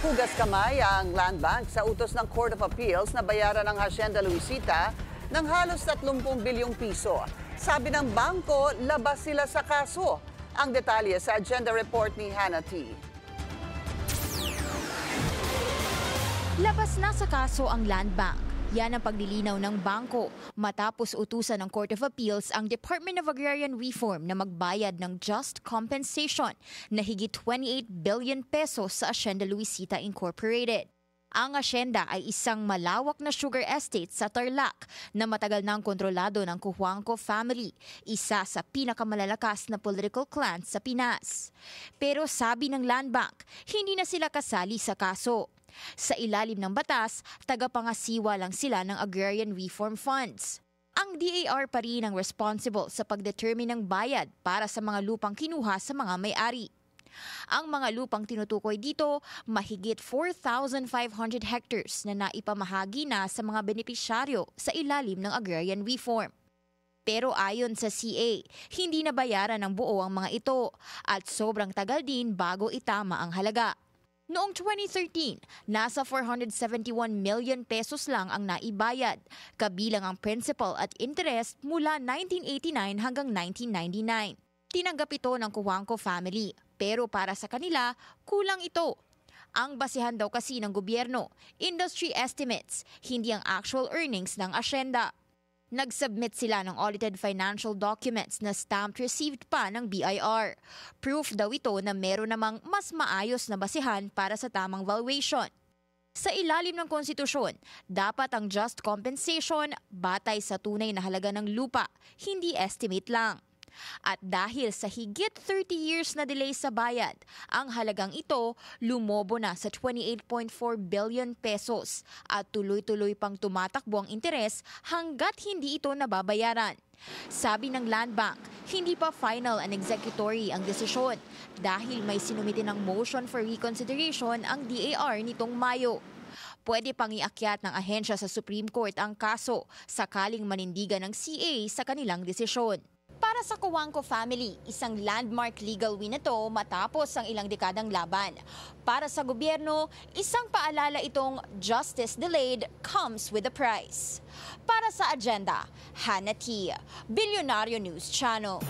Hugas kamay ang Land Bank sa utos ng Court of Appeals na bayaran ng Hacienda Luisita ng halos 30 bilyong piso. Sabi ng bangko, labas sila sa kaso. Ang detalye sa agenda report ni Hannah T. Labas na sa kaso ang Land Bank. Yan ang paglilinaw ng bangko matapos utusan ng Court of Appeals ang Department of Agrarian Reform na magbayad ng just compensation na higit 28 billion pesos sa Hacienda Luisita Incorporated. Ang asyenda ay isang malawak na sugar estate sa Tarlac na matagal nang kontrolado ng Cojuangco family, isa sa pinakamalalakas na political clan sa Pinas. Pero sabi ng Land Bank, hindi na sila kasali sa kaso. Sa ilalim ng batas, tagapangasiwa lang sila ng Agrarian Reform Funds. Ang DAR pa rin ang responsible sa pagdetermine ng bayad para sa mga lupang kinuha sa mga may-ari. Ang mga lupang tinutukoy dito, mahigit 4,500 hectares na naipamahagi na sa mga benepisyaryo sa ilalim ng Agrarian Reform. Pero ayon sa CA, hindi nabayaran ng buo ang mga ito at sobrang tagal din bago itama ang halaga. Noong 2013, nasa 471 million pesos lang ang naibayad, kabilang ang principal at interest mula 1989 hanggang 1999. Tinanggap ito ng Cojuangco family, pero para sa kanila, kulang ito. Ang basihan daw kasi ng gobyerno, industry estimates, hindi ang actual earnings ng asyenda. Nag-submit sila ng audited financial documents na stamped received pa ng BIR. Proof daw ito na meron namang mas maayos na basihan para sa tamang valuation. Sa ilalim ng konstitusyon, dapat ang just compensation batay sa tunay na halaga ng lupa, hindi estimate lang. At dahil sa higit 30 years na delay sa bayad, ang halagang ito lumobo na sa 28.4 billion pesos at tuloy-tuloy pang tumatakbo ang interes hanggat hindi ito nababayaran. Sabi ng Land Bank, hindi pa final and executory ang desisyon dahil may sinumite ng motion for reconsideration ang DAR nitong Mayo. Pwede pang iakyat ng ahensya sa Supreme Court ang kaso sakaling manindigan ng CA sa kanilang desisyon. Para sa Cojuangco family, isang landmark legal win ito matapos ang ilang dekadang laban. Para sa gobyerno, isang paalala itong justice delayed comes with a price. Para sa agenda, Hannah T. Bilyonaryo News Channel.